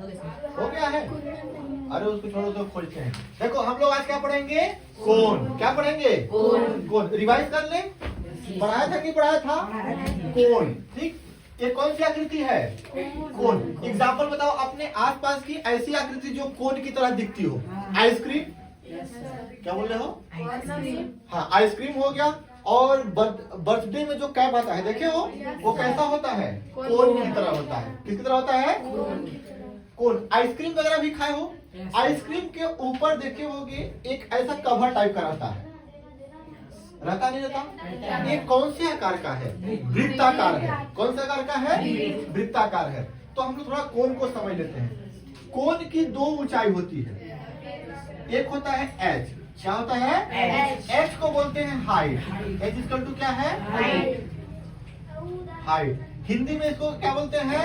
हो गया है। अरे उसको छोड़ो तो खोलते हैं। देखो हम लोग आज क्या पढ़ेंगे? कोण। क्या पढ़ेंगे? कोण। रिवाइज कर ले, पढ़ाया था कि पढ़ाया था? कोण। ठीक, ये कौन सी आकृति है? कोण। एग्जाम्पल बताओ अपने आसपास की ऐसी आकृति जो कोण की तरह दिखती हो। आइसक्रीम, क्या बोल रहे हो? हाँ, आइसक्रीम हो गया। और बर्थडे में जो कैप आता है देखे हो, वो कैसा होता है? कोण की तरह होता है। किसकी तरह होता है? कोण। आइसक्रीम वगैरह भी खाए हो? आइसक्रीम के ऊपर देखे होगे एक ऐसा कवर टाइप का रहता है, रहता नहीं रहता? ये कौन से आकार का है? वृत्ताकार है। कौन से आकार का है? वृत्ताकार है। तो हम लोग थोड़ा कोण को समझ लेते हैं। कोण की दो ऊंचाई होती है, एक होता है एच। क्या होता है? एच को बोलते हैं हाइट। एच इक्वल टू क्या है? हाइट। हिंदी में इसको क्या बोलते हैं?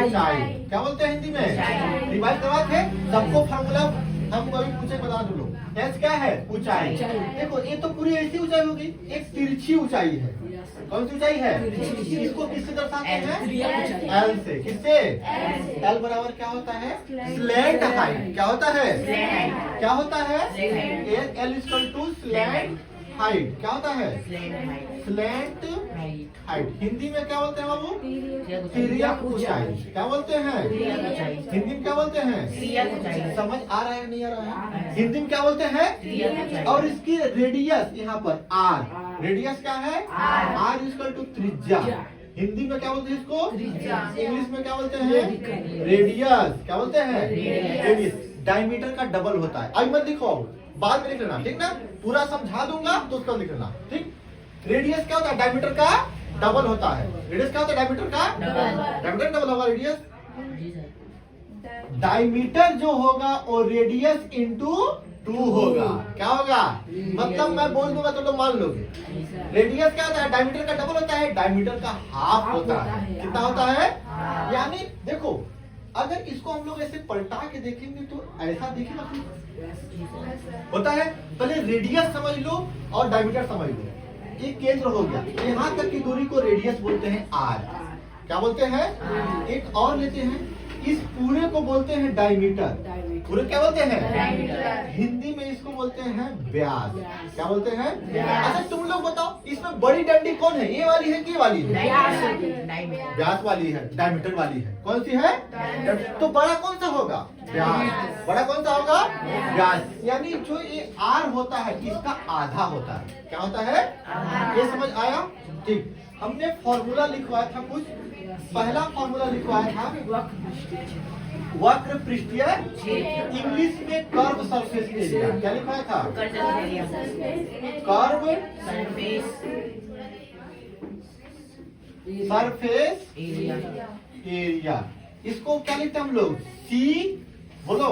ऊंचाई। क्या बोलते हैं हिंदी में? रिवाइज करवा थे सबको फॉर्मूला हम कभी पूछे बता दो लोग। एच क्या है? ऊंचाई। देखो ये तो पूरी ऐसी ऊंचाई होगी, एक तिरछी ऊंचाई है। कौन सी ऊंचाई है? इसको किससे दर्शाते हैं? एल से। किससे? एल बराबर क्या होता है? Slant height. क्या होता है? क्या होता है? L equal to slant height. क्या होता है? Slant height. हिंदी में क्या बोलते हैं बाबू? तिर्यक ऊंचाई। क्या बोलते हैं? हिंदी में क्या बोलते हैं? समझ आ रहा है नहीं आ रहा है? हिंदी में क्या बोलते हैं? और इसकी रेडियस यहाँ पर आर। रेडियस क्या है? आर इक्वल टू त्रिज्या। हिंदी में क्या बोलते हैं इसको? इंग्लिश में क्या बोलते हैं? रेडियस। क्या बोलते हैं? रेडियस। डायमीटर का डबल होता है। अब मत लिखो, बाद में लिख लेना, ठीक ना? पूरा समझा दूंगा तो उसका लिख लेना, ठीक? रेडियस क्या होता है? डायमीटर का डबल होता है। रेडियस क्या होता है? डायमीटर का डायमीटर डबल होगा रेडियस। डायमीटर जो होगा वो रेडियस इंटू 2 होगा। क्या होगा? मतलब मैं बोल दूंगा तो लोग मान लोगे। रेडियस क्या होता है? डायमीटर का डबल होता है, डायमीटर का हाफ होता है। कितना होता है? यानी देखो, अगर इसको हम लोग ऐसे पलटा के देखेंगे तो ऐसा दिखेगा होता है। पहले रेडियस समझ लो और डायमीटर समझ लो। एक केंद्र हो गया, यहाँ तक की दूरी को रेडियस बोलते हैं आर। क्या बोलते हैं? एक और लेते हैं, इस पूरे को बोलते हैं डायमीटर। पूरे क्या बोलते हैं? हिंदी में इसको बोलते हैं व्यास। क्या बोलते हैं? अच्छा तुम लोग बताओ, इसमें बड़ी डंडी कौन है? ये वाली है कि ये वाली है? व्यास वाली है, डायमीटर वाली है। कौन सी है? तो बड़ा कौन सा होगा? व्यास। बड़ा कौन सा होगा? व्यास। यानी जो ये आर होता है इसका आधा होता है। क्या होता है? ये समझ आया? ठीक। हमने फॉर्मूला लिखवाया था कुछ। पहला फॉर्मूला लिखवाया था वक्र पृष्ठीय, इंग्लिश में कर्व सरफेस एरिया। क्या लिखवाया था? Curve surface area. इसको क्या लिखते हैं हम लोग? सी, बोलो,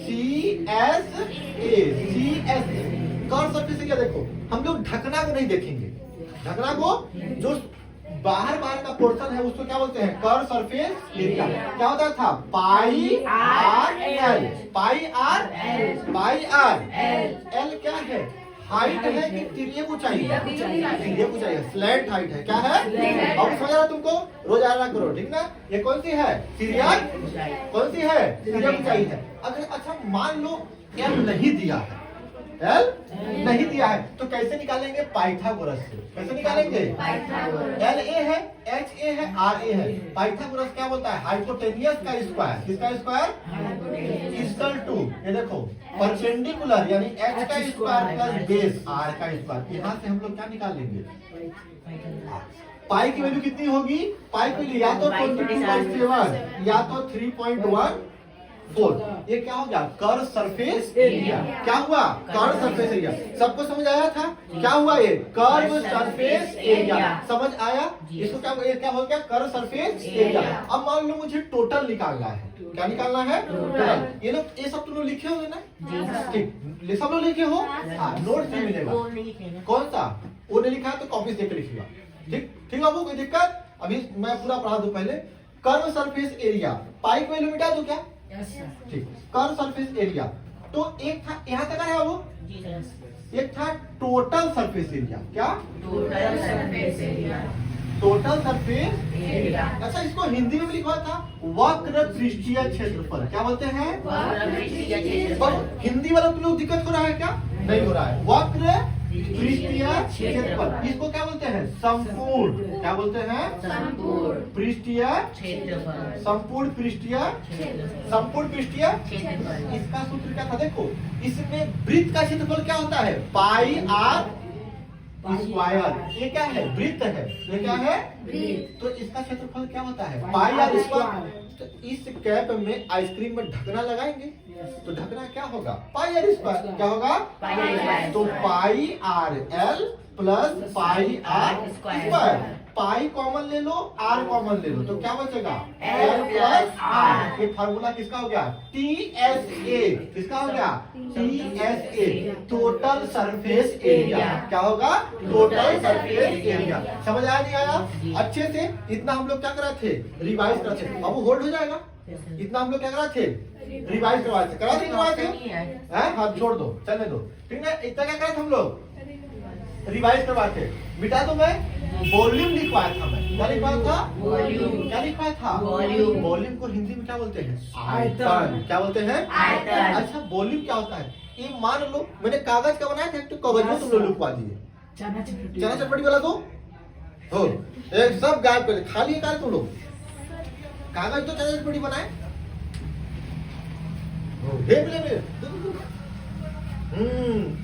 CSA। Curve surface area. देखो हम लोग ढकना को नहीं देखेंगे, ढकना को जो बाहर का पोर्शन है उसको क्या बोलते हैं? Curve surface area. क्या होता था? पाई आर एल। पाई आर एल क्या है? हाइट है कि तिर्यक ऊंचाई है? तिर्यक ऊंचाई है, स्लैंट हाइट है। क्या है? अब समझ रहा तुमको? रोज आना करो, ठीक ना? ये कौन सी है? तिर्यक। कौन सी है? तिर्यक ऊंचाई है। अगर अच्छा मान लो एल नहीं दिया है, एल नहीं दिया है तो कैसे निकालेंगे? पाइथागोरस से। कैसे निकालेंगे? एल ए है, एच ए है, आर ए है। पाइथागोरस क्या बोलता है? हाइपोटेनियस का स्क्वायर। किसका स्क्वायर? इक्वल टू, ये देखो, परपेंडिकुलर यानी एच का स्क्वायर प्लस बेस आर का स्क्वायर। यहाँ से हम लोग क्या निकाल लेंगे? पाई की वैल्यू कितनी होगी? पाई के लिए या तो 22.7 या तो 3.14। ये क्या हो गया? Curve surface area. क्या हुआ? Curve surface area. सबको समझ आया था? क्या हुआ? ये कर्व सरफेस एरिया। समझ आया? इसको क्या हो गया? Curve surface area. अब मान लो मुझे टोटल निकालना है। क्या निकालना है? टोटल। ये लोग ये सब तुम लोग लिखे होंगे ना? ठीक, सब लोग लिखे हो? नोट से मिलेगा। कौन सा? वो नहीं लिखा है तो कॉपी देकर लिखिएगा। ठीक ठीक बाबू, कोई दिक्कत? अभी मैं पूरा पढ़ा दूं। पहले कर्व सरफेस एरिया, पाई को वैल्यू मिटा दूं क्या? ठीक। कर्व सरफेस एरिया तो एक था, यहाँ तक है बाबू? एक था टोटल सरफेस एरिया। क्या? Total surface area. Total surface area. अच्छा, इसको हिंदी में भी लिखा था वक्र पृष्ठीय क्षेत्रफल। क्या बोलते हैं? पर हिंदी वालों को लोग दिक्कत हो रहा है क्या? नहीं हो रहा है। वक्र पृष्ठीय क्षेत्रफल, इसको क्या बोलते हैं? संपूर्ण। क्या बोलते हैं? संपूर्ण पृष्ठीय क्षेत्रफल। संपूर्ण पृष्ठीय संपूर्ण पृष्ठीय इसका सूत्र क्या था? देखो, इसमें वृत्त का क्षेत्रफल क्या होता है? पाई आर स्क्वायर। ये क्या है? वृत्त है। ये क्या है? तो इसका क्षेत्रफल क्या होता है? पाई आर स्क्वायर। तो इस कैप में आइसक्रीम में ढकना लगाएंगे तो ढकना क्या होगा? Pi are square. क्या होगा? तो pi r l plus pi are square. Pi common ले लो, आर कॉमन ले लो, तो क्या बचेगा? L plus R। ये फार्मूला किसका हो गया? TSA। किसका हो गया? TSA, total surface area. क्या होगा? Total surface area. समझ आया नहीं आया? अच्छे से इतना हम लोग क्या करा थे? रिवाइज करा थे। अब वो होल्ड हो जाएगा। इतना हम लोग क्या करा थे? रिवाइज करवाए थे। करवाए थे? हाथ छोड़ दो, चलने दो, ठीक है। इतना क्या करा था हम लोग? रिवाइज करवाए थे। मिटा दो। मैं वॉल्यूम लिखवाया था। मैं क्या लिखवाया था? वॉल्यूम। क्या लिखवाया था? वॉल्यूम। वॉल्यूम को हिंदी में क्या बोलते हैं? आयतन। क्या बोलते हैं? आयतन। अच्छा, वॉल्यूम क्या होता है? ये मान लो मैंने कागज का बनाया था, एक तो कागज में तुम लोग लिखवा दिए। चना चटपटी वाला दो हो, एक सब गायब कर, खाली है तुम लोग। कागज तो चना चटपटी बनाए हो,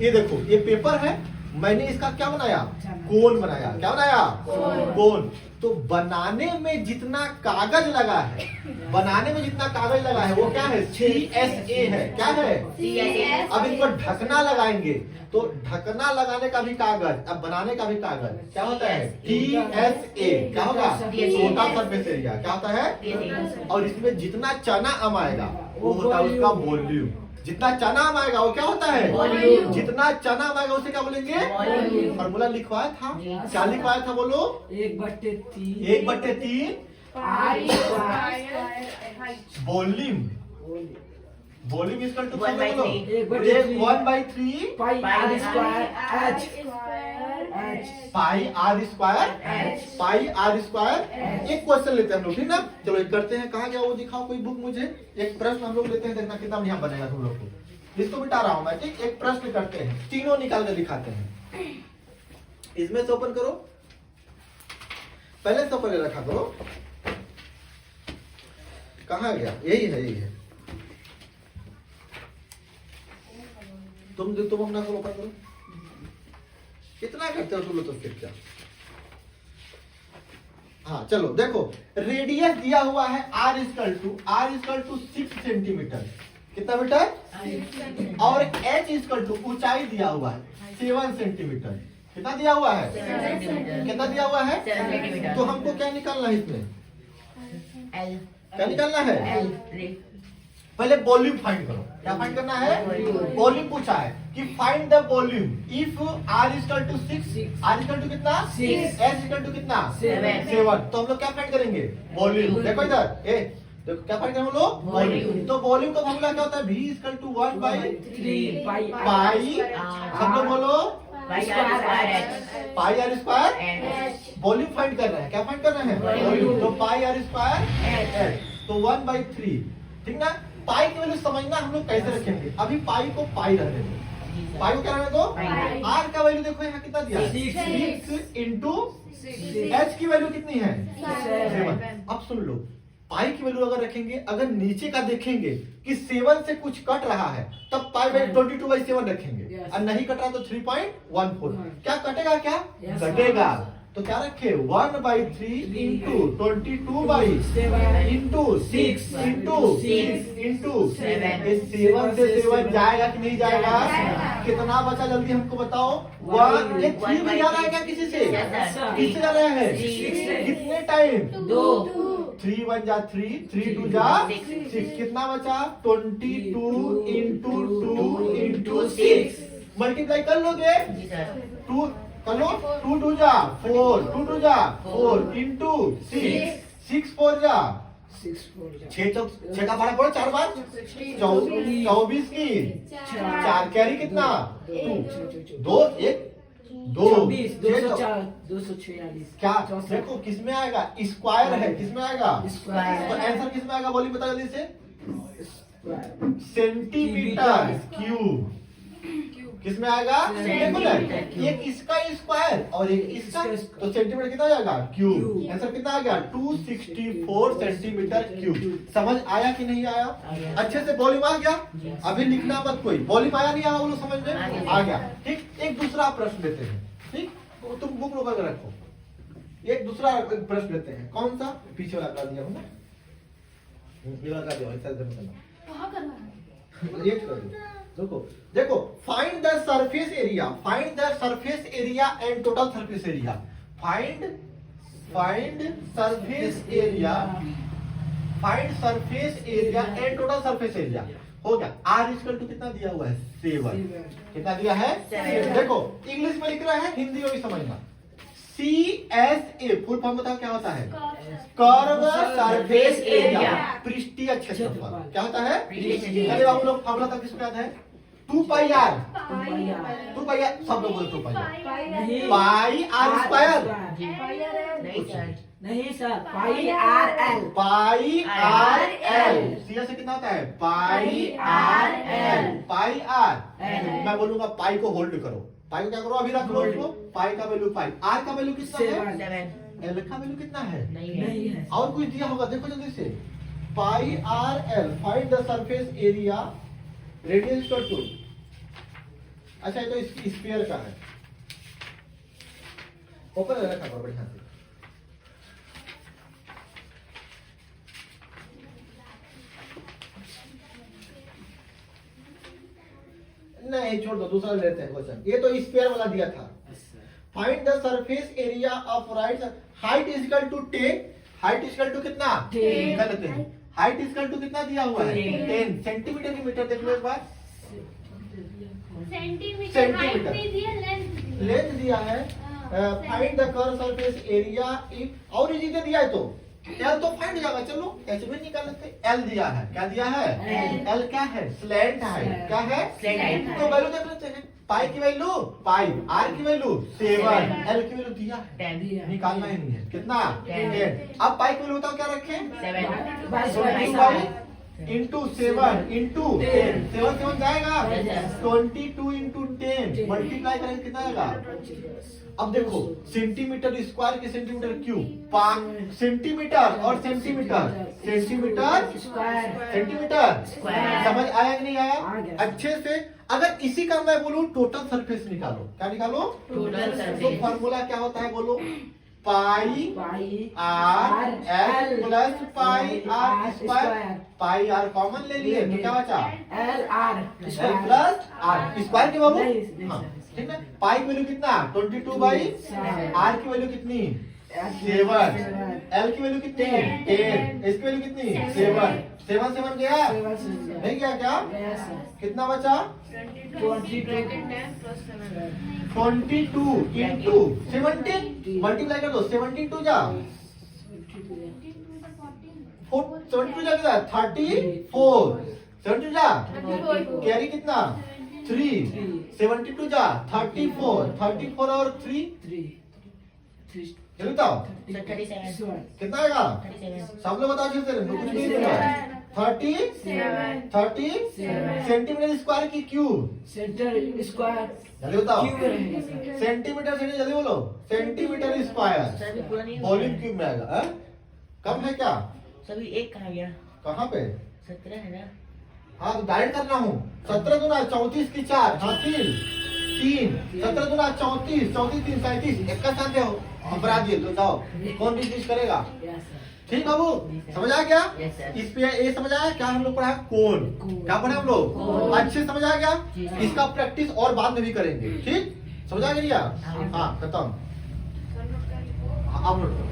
ये देखो, ये पेपर है। मैंने इसका क्या बनाया? कोन बनाया। क्या बनाया? कोन। तो बनाने में जितना कागज लगा है, बनाने में जितना कागज लगा है वो क्या है? CSA है। क्या है? अब इसको ढकना लगाएंगे तो ढकना लगाने का भी कागज, अब बनाने का भी कागज क्या होता है? TSA। क्या होगा? Total surface area. क्या होता है? और इसमें जितना चना आम आएगा वो होता है उसका वॉल्यूम। जितना चना आम आएगा वो क्या होता है? वॉल्यूम। जितना चना आम आएगा उसे क्या बोलेंगे? वॉल्यूम। फॉर्मूला लिखवाया था। क्या लिखवाया था? बोलो। 1/3 volume. Volume equal to 1/3 pi are square. एक क्वेश्चन लेते हैं हम लोग, ठीक ना? चलो एक करते हैं। कहाँ गया वो? दिखाओ कोई बुक मुझे। एक प्रश्न हम लोग लेते हैं, देखना कितना बढ़िया बनेगा तुम लोग को। इसको मिटा रहा हूं मैं, ठीक। एक प्रश्न करते हैं, तीनों निकाल कर दिखाते हैं। इसमें से ओपन करो, पहले से ऊपर रखा करो। कहाँ गया? यही है, यही है। तुम अपना को ओपन करो। कितना करते हो तुम लोग? तो फिर क्या? हाँ चलो देखो, रेडियस दिया हुआ है R इक्वल टू 6 सेंटीमीटर। कितना मीटर? और H ऊंचाई दिया हुआ है 7 सेंटीमीटर। कितना दिया हुआ है? कितना दिया हुआ है? 7 सेंटीमीटर। तो हमको क्या निकालना है इसमें? L। क्या निकालना है? L। पहले वॉल्यूम फाइंड करो। क्या फाइंड करना है? वॉल्यूम पूछा है कि find the volume if R equal to 6, R equal to कितना? 6, H इक्वल टू कितना? 7। तो हम लोग क्या फाइंड करेंगे? वॉल्यूम। देखो इधर, देखो क्या फाइंड करेंगे हम लोग? वॉल्यूम। तो वॉल्यूम का फॉर्मूला क्या होता है? V इक्वल टू 1/3 पाई। सब लोग बोलो पाई आर स्क्वायर। वॉल्यूम फाइंड कर रहे हैं। क्या फाइंड कर रहे हैं? वॉल्यूम। तो पाई आर स्क्वायर तो 1/3, ठीक ना? पाई की वैल्यू समझना हम लोग कैसे रखेंगे। अभी पाई को पाई रहने दो, पाई को क्या रहने दो? आर का वैल्यू देखो यहाँ कितना दिया? 6 इंटू एच की वैल्यू कितनी है? 7। अब सुन लो, पाई की वैल्यू अगर रखेंगे, अगर नीचे का देखेंगे कि 7 से कुछ कट रहा है तब पाई वैल्यू 22/7 रखेंगे, और नहीं कट रहा तो 3.14। क्या कटेगा? क्या कटेगा? तो क्या रखे? 1/3 इंटू 22/7 इंटू 6 इंटू 6 इंटू 7 से 7 जाएगा कि नहीं जाएगा? कितना बचा जल्दी हमको बताओ। 1 ये 3 में जा रहा है क्या? किसी से? किससे जा रहा है? कितने टाइम? 2। 3 1 जा 3, 3 2 जा 6। कितना बचा? 22 इंटू 2 इंटू 6। मल्टीप्लाई कर लोगे? 2 कर लो। 2 2 जा 4, 2 2 जा 4 इंटू 6, 6 4 जा 6 का भाड़ा पड़ो 4 बार 24 की 4 कैरी कितना? 2 1 दो 26, छह 204, 246 क्या 64, देखो किसमें आएगा, स्क्वायर है, किसमें आएगा, स्क्वायर। तो आंसर किसमें आएगा, बोली बता जल्दी से, स्क्वायर, सेंटीमीटर क्यूब किसमें आएगा, देखो ना, सेंटीमीटर एक इसका स्क्वायर और एक इसका, तो सेंटीमीटर कितना हो जाएगा, क्यूब। क्यूब। आंसर कितना आ गया, 264 सेंटीमीटर क्यूब। समझ आया कि नहीं आया, आया। अच्छे से वॉल्यूम आ गया, अभी लिखना मत कोई, वॉल्यूम आया नहीं आया वो लोग समझ में आ गया। आ गया। ठीक, एक दूसरा प्रश्न लेते हैं, ठीक, वो तुम बुक लो कर रखो, एक दूसरा प्रश्न लेते हैं, कौन सा, पीछे वाला कर दिया हूं ना, ये वाला कर दिया, ऐसा ये कर दो। देखो देखो, find the surface area, find the surface area and total surface area, find surface area, find surface area and total surface area. हो गया, आर इक्वल टू कितना दिया हुआ है, 7, कितना दिया है, 7। देखो इंग्लिश में लिख रहा है, हिंदी में भी समझना, CSA फुल फॉर्म बताओ क्या होता है, कर्व सरफेस एरिया, पृष्ठीय क्षेत्रफल। क्या होता है, पृष्ठीय। अरे बाबू लोग फॉर्मूला तक किसको याद है, 2 पाई आर, 2 पाई आर, सब लोग बोले 2 पाई आर, नहीं पाई आर स्क्वायर, नहीं सर, नहीं सर, पाई आर एल, पाई आर एल, सीएस से कितना होता है, पाई आर एल, पाई आर एल। मैं बोलूंगा पाई को होल्ड करो, पाई को क्या करो, अभी रख लो उसको, पाई का वैल्यू पाई, आर का वैल्यू कितना है, 7 एल का वैल्यू कितना है, नहीं है, नहीं है और कुछ दिया होगा, देखो जल्दी से, pi r l, find the surface area, radius equal to, अच्छा ये तो स्फीयर का है, ओपन रखा करो बढ़िया से, नहीं छोड़ दो, दूसरा लेते हैं क्वेश्चन, ये तो स्फीयर वाला दिया था, find the surface area of right, height is equal to 10, height is equal to कितना, 10, कर लेते हैं, हाइट इज इक्वल टू कितना दिया हुआ है, 10, 10 सेंटीमीटर की मीटर, देख लो एक बार, सेंटीमीटर हाइट नहीं दिया, लेंथ लेंथ दिया है, find the curve surface area if, और इजी दिया है तो एल तो फाइंड हो जाएगा, चलो ऐसे भी निकाल लेते हैं, एल दिया है, क्या दिया है, एल क्या है, स्लैंट है, क्या है, Slant height है। तो वैल्यू देख लेते हैं, पाई की वैल्यू 5, आर की वैल्यू 7, एल की वैल्यू दिया है, 10 निकालना ही नहीं है, कितना, 10। 10। अब पाई की वैल्यू बताओ क्या रखें, 7 इंटू 7 इंटू 10, 7 7 जाएगा, Yes, 22 इंटू 10 मल्टीप्लाई करेंगे कितना आएगा, अब देखो सेंटीमीटर स्क्वायर के सेंटीमीटर क्यूब, सेंटीमीटर और centimetre, centimetre square, centimetre, Square। समझ आया कि नहीं आ आया, गया। अच्छे से। अगर इसी का मैं बोलूं टोटल सरफेस निकालो, क्या निकालो, Total तो surface। फॉर्मूला क्या होता है बोलो, pi pi r l plus pi are square, pi r common ले लिए तो क्या बचा, l r l plus r square के बाबू, नहीं, नहीं, हाँ, सर। ठीक है, पाई की वैल्यू कितना 22 बाई, सेवन। आर की वैल्यू कितनी 7, एल की वैल्यू कितनी 10, इसकी वैल्यू कितनी 7, 7 7 गया, नहीं गया क्या, कितना बचा 22 इंटू 17, मल्टीप्लाई कर दो, 17 टू जा 72 जा कितना 34, 72 जा कैरी कितना 3, 72 जा 34, 34 और 3 जल्दी बताओ 37 कितना आएगा, 37 सब लोग बताओ जल्दी से, कुछ नहीं सुना, 30 सेंटीमीटर स्क्वायर की क्यूब, सेंटर स्क्वायर जल्दी बताओ, क्यूब रहेगा सर। सेंटीमीटर से जल्दी बोलो, सेंटीमीटर स्क्वायर सर भी पूरा नहीं वॉल्यूम क्यूब में आएगा, हाँ? कम है क्या, सभी एक कहा गया, कहाँ पे, 17 है ना, हाँ तो डायरेक्ट करना हूँ, 17 दूना 34 की 4, हाँ 3 17 दूना 34, 34 3 37, एक का साथ हो, अब बढ़ा दिए तो जाओ, कौन डिस्कस करेगा, यस सर। ठीक बाबू, समझ आ गया, Yes, sir. इस पे ये समझ आया क्या हम लोग पढ़ा, कोण, क्या पढ़ा हम लोग, कोण। अच्छे समझ आ गया, जी, sir. इसका प्रैक्टिस और बाद में भी करेंगे, ठीक, समझ आ गया, हाँ। हाँ खत्म, आप नोट करो।